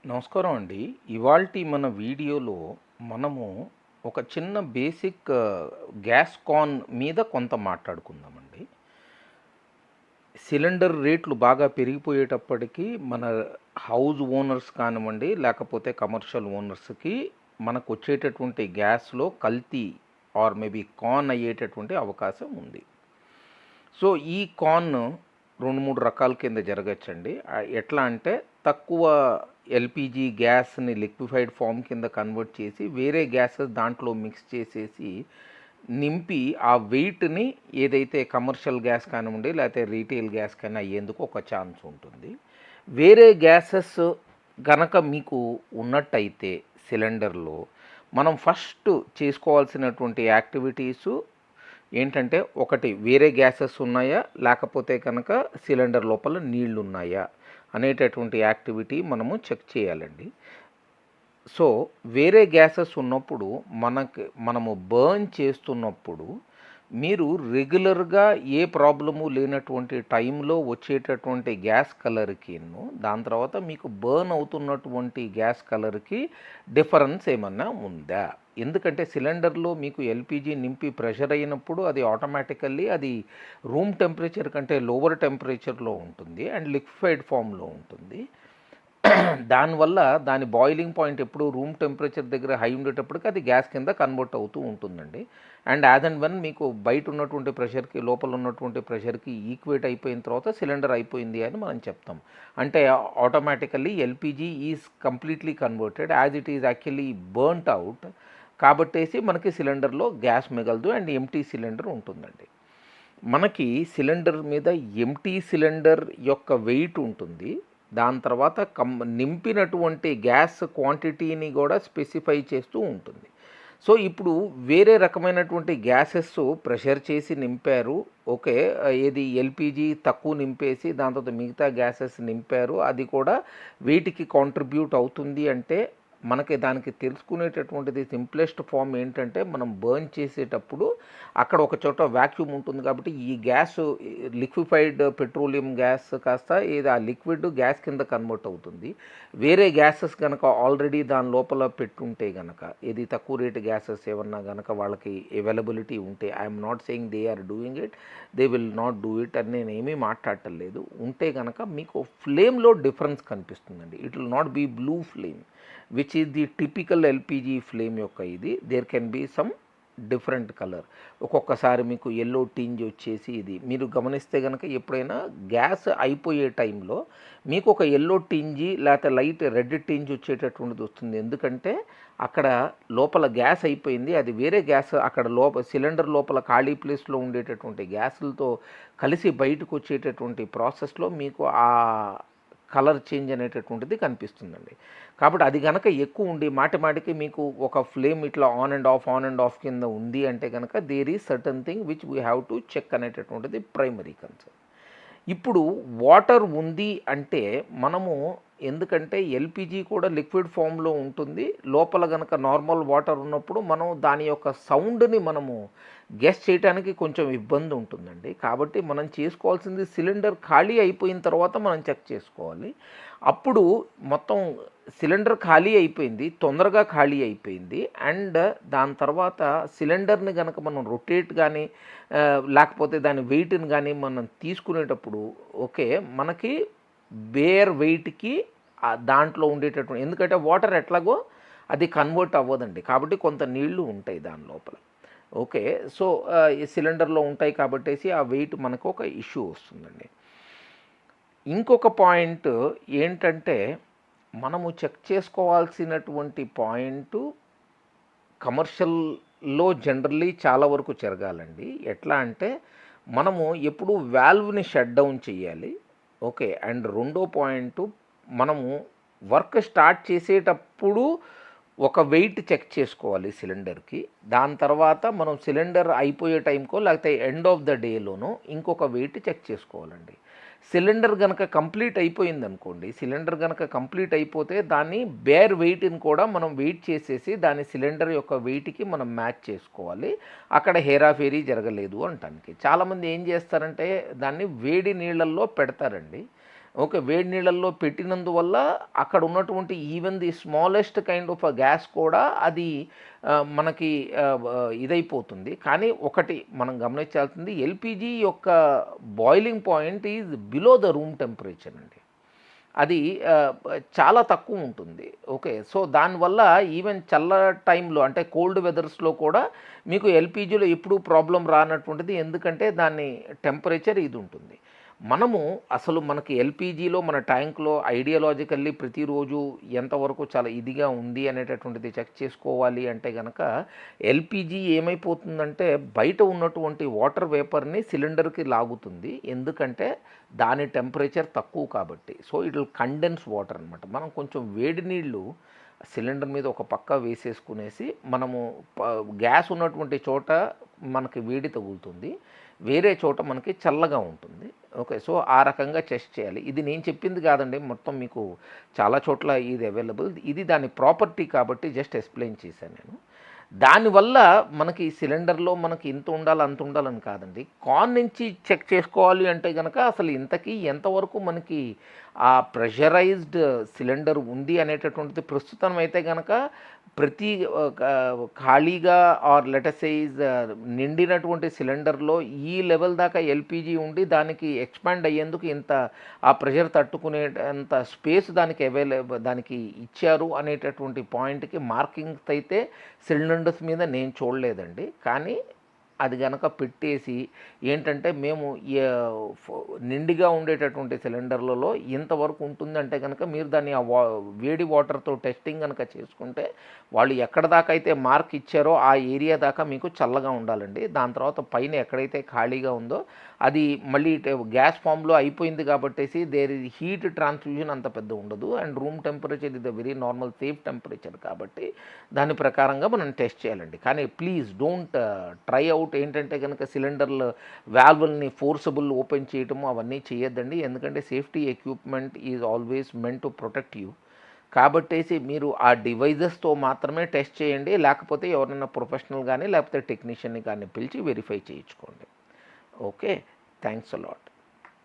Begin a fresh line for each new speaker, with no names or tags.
నమస్కారం అండి. ఇవాల్టి మన వీడియోలో మనము ఒక చిన్న బేసిక్ గ్యాస్ కాన్ మీద కొంత మాట్లాడుకుందామండి. సిలిండర్ రేట్లు బాగా పెరిగిపోయేటప్పటికి మన హౌస్ ఓనర్స్ కానివ్వండి, లేకపోతే కమర్షియల్ ఓనర్స్‌కి మనకు వచ్చేటటువంటి గ్యాస్‌లో కల్తీ ఆర్ మేబీ కాన్ అయ్యేటటువంటి అవకాశం ఉంది. సో, ఈ కాన్ 2, 3 రకాల కింద జరగచ్చండి. ఎట్లా అంటే తక్కువ ఎల్‌పీజీ గ్యాస్‌ని లిక్విఫైడ్ ఫార్మ్ కింద కన్వర్ట్ చేసి వేరే గ్యాసెస్ దాంట్లో మిక్స్ చేసేసి నింపి ఆ వెయిట్‌ని ఏదైతే కమర్షియల్ గ్యాస్ కానివ్వండి లేకపోతే రీటైల్ గ్యాస్ కైనా అయ్యేందుకు ఒక ఛాన్స్ ఉంటుంది. వేరే గ్యాసెస్ గనక మీకు ఉన్నట్టయితే సిలిండర్‌లో మనం ఫస్ట్ చేసుకోవాల్సినటువంటి యాక్టివిటీసు ఏంటంటే, ఒకటి వేరే గ్యాసెస్ ఉన్నాయా? లేకపోతే కనుక సిలిండర్ లోపల నీళ్లున్నాయా? అనేటటువంటి యాక్టివిటీ మనము చెక్ చేయాలండి. సో, వేరే గ్యాసెస్ ఉన్నప్పుడు మనము బర్న్ చేస్తున్నప్పుడు మీరు రెగ్యులర్‌గా ఏ ప్రాబ్లము లేనటువంటి టైంలో వచ్చేటటువంటి గ్యాస్ కలర్‌కిను, దాని తర్వాత మీకు బర్న్ అవుతున్నటువంటి గ్యాస్ కలర్‌కి డిఫరెన్స్ ఏమన్నా ఉందా? ఎందుకంటే సిలిండర్‌లో మీకు ఎల్‌పీజీ నింపి ప్రెషర్ అయినప్పుడు అది ఆటోమేటికల్లీ అది రూమ్ టెంపరేచర్ కంటే లోవర్ టెంపరేచర్‌లో ఉంటుంది అండ్ లిక్విఫైడ్ ఫామ్‌లో ఉంటుంది. దానివల్ల దాని బాయిలింగ్ పాయింట్ ఎప్పుడు రూమ్ టెంపరేచర్ దగ్గర హై ఉండేటప్పటికి అది గ్యాస్ కింద కన్వర్ట్ అవుతూ ఉంటుందండి. అండ్ యాజ్ అండ్ వన్ మీకు బయట ఉన్నటువంటి ప్రెషర్కి లోపల ఉన్నటువంటి ప్రెషర్కి ఈక్వేట్ అయిపోయిన తర్వాత సిలిండర్ అయిపోయింది అని మనం చెప్తాం. అంటే automatically LPG is completely converted as it is actually burnt out. కాబట్టేసి మనకి సిలిండర్లో గ్యాస్ మిగలదు అండ్ ఎంప్టీ సిలిండర్ ఉంటుందండి. మనకి సిలిండర్ మీద ఎంప్టీ సిలిండర్ యొక్క వెయిట్ ఉంటుంది. దాని తర్వాత నింపినటువంటి గ్యాస్ క్వాంటిటీని కూడా స్పెసిఫై చేస్తూ ఉంటుంది. సో, ఇప్పుడు వేరే రకమైనటువంటి గ్యాసెస్ ప్రెషర్ చేసి నింపారు. ఓకే. ఏది ఎల్‌పీజీ తక్కువ నింపేసి దాని తర్వాత మిగతా గ్యాసెస్ నింపారు. అది కూడా వెయిట్‌కి కాంట్రిబ్యూట్ అవుతుంది అంటే మనకి దానికి తెలుసుకునేటటువంటిది సింప్లెస్ట్ ఫామ్ ఏంటంటే మనం బర్న్ చేసేటప్పుడు అక్కడ ఒక చోట వాక్యూమ్ ఉంటుంది కాబట్టి ఈ గ్యాస్ లిక్విఫైడ్ పెట్రోలియం గ్యాస్ కాస్త ఏది ఆ లిక్విడ్ గ్యాస్ కింద కన్వర్ట్ అవుతుంది. వేరే గ్యాసెస్ కనుక ఆల్రెడీ దాని లోపల పెట్టుంటే కనుక ఏది తక్కువ రేటు గ్యాసెస్ ఏమన్నా కనుక వాళ్ళకి అవైలబిలిటీ ఉంటే I'm not saying they are doing it, they will not do it అని నేను ఏమీ మాట్లాడటం లేదు. ఉంటే కనుక మీకు ఫ్లేమ్లో డిఫరెన్స్ కనిపిస్తుందండి. It will not be blue flame which is the typical LPG flame యొక్క ఇది. There can be some different colour. ఒక్కొక్కసారి మీకు యెల్లో టింజ్ వచ్చేసి ఇది మీరు గమనిస్తే కనుక ఎప్పుడైనా గ్యాస్ అయిపోయే టైంలో మీకు ఒక యెల్లో టింజి లేకపోతే లైట్ రెడ్ టింజ్ వచ్చేటటువంటిది వస్తుంది. ఎందుకంటే అక్కడ లోపల గ్యాస్ అయిపోయింది. అది వేరే గ్యాస్ అక్కడ సిలిండర్ లోపల ఖాళీ ప్లేస్లో ఉండేటటువంటి గ్యాసులతో కలిసి బయటకు వచ్చేటటువంటి ప్రాసెస్లో మీకు ఆ కలర్ చేంజ్ అనేటటువంటిది కనిపిస్తుందండి. కాబట్టి అది కనుక ఎక్కువ ఉండి మాటికి మీకు ఒక ఫ్లేమ్ ఇట్లా ఆన్ అండ్ ఆఫ్ కింద ఉంది అంటే కనుక there is certain thing which we have to check అనేటటువంటిది ప్రైమరీ కన్సర్న్. ఇప్పుడు వాటర్ ఉంది అంటే మనము ఎందుకంటే ఎల్‌పీజీ కూడా లిక్విడ్ ఫామ్‌లో ఉంటుంది. లోపల గనక నార్మల్ వాటర్ ఉన్నప్పుడు మనం దాని యొక్క సౌండ్‌ని మనము గెస్ చేయటానికి కొంచెం ఇబ్బంది ఉంటుందండి. కాబట్టి మనం చేసుకోవాల్సింది సిలిండర్ ఖాళీ అయిపోయిన తర్వాత మనం చెక్ చేసుకోవాలి. అప్పుడు మొత్తం సిలిండర్ ఖాళీ అయిపోయింది. తొందరగా ఖాళీ అయిపోయింది. అండ్ దాని తర్వాత సిలిండర్‌ని గనక మనం రొటేట్ గానీ లేకపోతే దాని వెయిట్‌ని గానీ మనం తీసుకునేటప్పుడు ఓకే. మనకి బేర్ వెయిట్‌కి దాంట్లో ఉండేటటువంటి ఎందుకంటే వాటర్ ఎట్లాగో అది కన్వర్ట్ అవ్వదండి. కాబట్టి కొంత నీళ్లు ఉంటాయి దాని లోపల. ఓకే. సో, ఈ సిలిండర్‌లో ఉంటాయి కాబట్టేసి ఆ వెయిట్ మనకు ఒక ఇష్యూ వస్తుందండి. ఇంకొక పాయింట్ ఏంటంటే మనము చెక్ చేసుకోవాల్సినటువంటి పాయింటు కమర్షియల్‌లో జనరల్లీ చాలా వరకు జరగాలండి. ఎట్లా అంటే మనము ఎప్పుడూ వాల్వ్‌ని షట్ డౌన్ చేయాలి. ఓకే. అండ్ రెండో పాయింటు మనము వర్క్ స్టార్ట్ చేసేటప్పుడు ఒక వెయిట్ చెక్ చేసుకోవాలి సిలిండర్‌కి. దాని తర్వాత మనం సిలిండర్ అయిపోయే టైంకో లేకపోతే ఎండ్ ఆఫ్ ద డేలోనో ఇంకొక వెయిట్ చెక్ చేసుకోవాలండి. సిలిండర్ గనక కంప్లీట్ అయిపోయిందనుకోండి, సిలిండర్ గనక కంప్లీట్ అయిపోతే దాన్ని బేర్ వెయిట్‌ని కూడా మనం వెయిట్ చేసేసి దాని సిలిండర్ యొక్క వెయిట్‌కి మనం మ్యాచ్ చేసుకోవాలి. అక్కడ హేరాఫేరీ జరగలేదు అనటానికి. చాలామంది ఏం చేస్తారంటే దాన్ని వేడి నీళ్ళల్లో పెడతారండి. ఓకే. వేడి నీళ్ళల్లో పెట్టినందువల్ల అక్కడ ఉన్నటువంటి even the smallest kind of gas కూడా అది మనకి ఇదైపోతుంది. కానీ ఒకటి మనం గమనించాల్సింది ఎల్‌పీజీ యొక్క boiling point is below the room temperature అండి. అది చాలా తక్కువ ఉంటుంది. ఓకే. సో, దానివల్ల ఈవెన్ చల్ల టైంలో అంటే కోల్డ్ వెదర్స్‌లో కూడా మీకు ఎల్‌పీజీలో ఎప్పుడూ ప్రాబ్లమ్ రానటువంటిది. ఎందుకంటే దాని టెంపరేచర్ ఇది ఉంటుంది. మనము అసలు మనకి ఎల్‌పీజీలో మన ట్యాంక్‌లో ఐడియాలాజికల్లీ ప్రతిరోజు ఎంతవరకు చాలా ఇదిగా ఉంది అనేటటువంటిది చెక్ చేసుకోవాలి అంటే గనక ఎల్‌పీజీ ఏమైపోతుందంటే బయట ఉన్నటువంటి వాటర్ వేపర్‌ని సిలిండర్‌కి లాగుతుంది. ఎందుకంటే దాని టెంపరేచర్ తక్కువ కాబట్టి. So, it will condense water అనమాట. మనం కొంచెం వేడి నీళ్ళు సిలిండర్ మీద ఒక పక్క వేసేసుకునేసి మనము గ్యాస్ ఉన్నటువంటి చోట మనకి వేడి తగులుతుంది. వేరే చోట మనకి చల్లగా ఉంటుంది. ఓకే. సో, ఆ రకంగా టెస్ట్ చేయాలి. ఇది నేను చెప్పింది కాదండి. మొత్తం మీకు చాలా చోట్ల ఇది అవైలబుల్. ఇది దాని ప్రాపర్టీ కాబట్టి జస్ట్ ఎక్స్‌ప్లెయిన్ చేశాను నేను. దానివల్ల మనకి సిలిండర్‌లో మనకి ఇంత ఉండాలి, అంత ఉండాలని కాదండి. కాన్ నుంచి చెక్ చేసుకోవాలి అంటే గనక అసలు ఇంతకీ ఎంతవరకు మనకి ఆ ప్రెషరైజ్డ్ సిలిండర్ ఉంది అనేటటువంటిది ప్రస్తుతం అయితే గనక ప్రతి ఖాళీగా ఆర్ లెట్ అస్ సే నిండినటువంటి సిలిండర్‌లో ఈ లెవెల్ దాకా ఎల్‌పీజీ ఉండి దానికి ఎక్స్‌పాండ్ అయ్యేందుకు ఇంత ఆ ప్రెషర్ తట్టుకునేంత స్పేస్ దానికి దానికి ఇచ్చారు అనేటటువంటి పాయింట్‌కి మార్కింగ్స్ అయితే సిలిండర్స్ మీద నేను చూడలేదండి. కానీ అది గనక పెట్టేసి ఏంటంటే మేము నిండుగా ఉండేటటువంటి సిలిండర్లలో ఇంతవరకు ఉంటుందంటే కనుక మీరు దాన్ని వేడి వాటర్తో టెస్టింగ్ కనుక చేసుకుంటే వాళ్ళు ఎక్కడ దాకా అయితే మార్క్ ఇచ్చారో ఆ ఏరియా దాకా మీకు చల్లగా ఉండాలండి. దాని తర్వాత పైన ఎక్కడైతే ఖాళీగా ఉందో అది మళ్ళీ గ్యాస్ ఫామ్లో అయిపోయింది కాబట్టేసి దేర్ ఇస్ హీట్ ట్రాన్స్ఫ్యూజన్ అంత పెద్ద ఉండదు. అండ్ రూమ్ టెంపరేచర్ ఇది వెరీ నార్మల్ సేఫ్ టెంపరేచర్ కాబట్టి దాని ప్రకారంగా మనం టెస్ట్ చేయాలండి. కానీ ప్లీజ్ డోంట్ ట్రై అవుట్ ఏంటంటే కనుక సిలిండర్లు వాల్వ్‌ల్ని ఫోర్సబుల్ ఓపెన్ చేయటము అవన్నీ చేయొద్దండి. ఎందుకంటే safety equipment is always meant to protect you. కాబట్టేసి మీరు ఆ డివైజెస్‌తో మాత్రమే టెస్ట్ చేయండి. లేకపోతే ఎవరైనా ప్రొఫెషనల్ గానీ లేకపోతే టెక్నీషియన్‌ని కానీ పిలిచి వెరిఫై చేయించుకోండి. ఓకే. Thanks a lot.